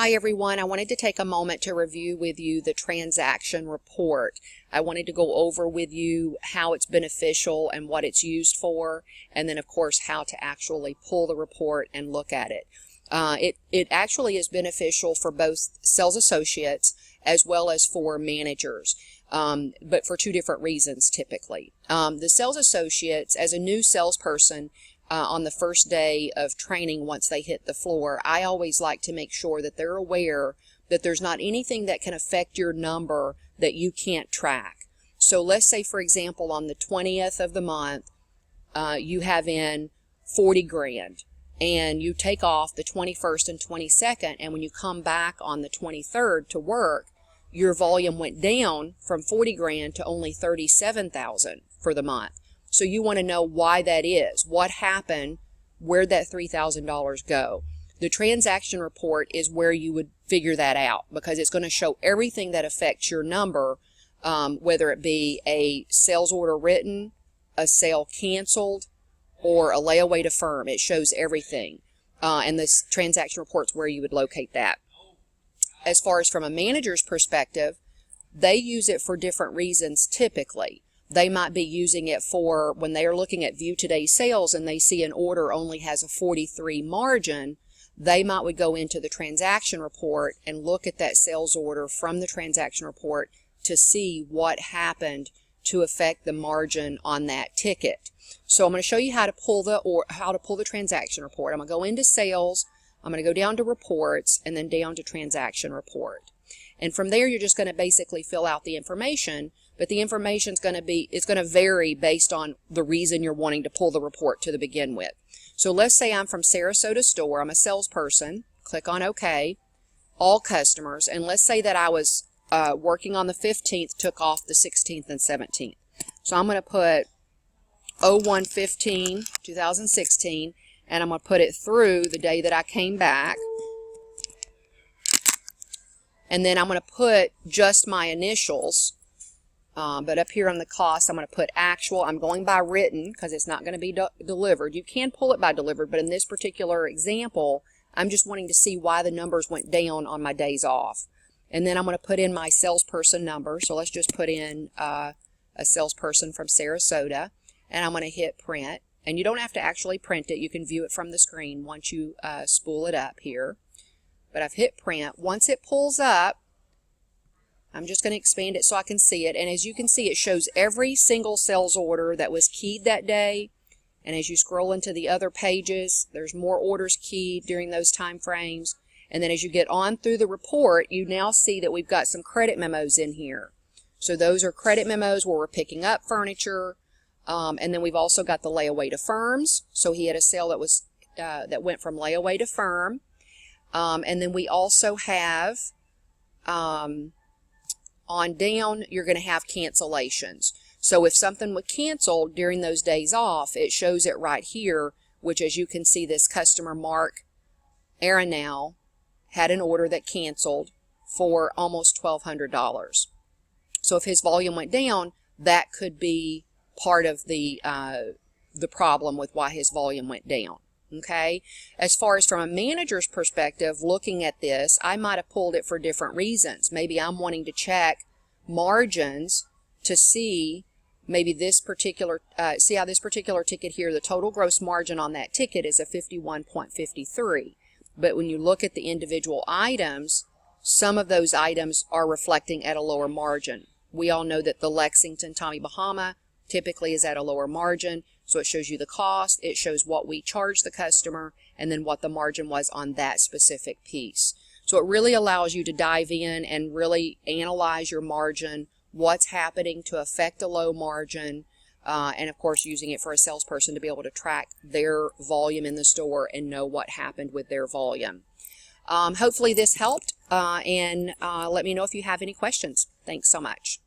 Hi everyone, I wanted to take a moment to review with you the transaction report. I wanted to go over with you how it's beneficial and what it's used for, and then of course how to actually pull the report and look at it. It actually is beneficial for both sales associates as well as for managers, but for two different reasons typically. The sales associates, as a new salesperson, on the first day of training, once they hit the floor, I always like to make sure that they're aware that there's not anything that can affect your number that you can't track. So let's say, for example, on the 20th of the month, you have in 40 grand, and you take off the 21st and 22nd, and when you come back on the 23rd to work, your volume went down from 40 grand to only 37,000 for the month. So you want to know why that is. What happened? Where'd that $3,000 go? The transaction report is where you would figure that out, because it's going to show everything that affects your number, whether it be a sales order written, a sale canceled, or a layaway to firm. It shows everything. And this transaction report's where you would locate that. As far as from a manager's perspective, they use it for different reasons typically. They might be using it for when they are looking at View Today's sales and they see an order only has a 43 margin, they would go into the transaction report and look at that sales order from the transaction report to see what happened to affect the margin on that ticket. So I'm going to show you how to pull the transaction report. I'm going to go into sales, I'm going to go down to reports, and then down to transaction report. And from there you're just going to basically fill out the information. But the information is going to vary based on the reason you're wanting to pull the report to begin with. So let's say I'm from Sarasota Store, I'm a salesperson, click on OK, all customers, and let's say that I was working on the 15th, took off the 16th and 17th. So I'm going to put 01/15/2016, and I'm going to put it through the day that I came back. And then I'm going to put just my initials. But up here on the cost, I'm going to put actual. I'm going by written because it's not going to be delivered. You can pull it by delivered, but in this particular example, I'm just wanting to see why the numbers went down on my days off. And then I'm going to put in my salesperson number. So let's just put in a salesperson from Sarasota, and I'm going to hit print. And you don't have to actually print it. You can view it from the screen once you spool it up here. But I've hit print. Once it pulls up, I'm just going to expand it so I can see it, and as you can see, it shows every single sales order that was keyed that day. And as you scroll into the other pages, there's more orders keyed during those time frames. And then as you get on through the report, you now see that we've got some credit memos in here. So those are credit memos where we're picking up furniture, and then we've also got the layaway to firms. So he had a sale that was that went from layaway to firm, and then we also have on down, you're going to have cancellations. So if something was canceled during those days off, it shows it right here, which, as you can see, this customer Mark Aronow had an order that canceled for almost $1,200. So if his volume went down, that could be part of the problem with why his volume went down. Okay, as far as from a manager's perspective, looking at this, I might have pulled it for different reasons. Maybe I'm wanting to check margins to see maybe this particular, see how this particular ticket here, the total gross margin on that ticket is a 51.53. But when you look at the individual items, some of those items are reflecting at a lower margin. We all know that the Lexington Tommy Bahama typically is at a lower margin. So it shows you the cost, it shows what we charged the customer, and then what the margin was on that specific piece. So it really allows you to dive in and really analyze your margin, what's happening to affect a low margin, and of course using it for a salesperson to be able to track their volume in the store and know what happened with their volume. Hopefully this helped, and let me know if you have any questions. Thanks so much.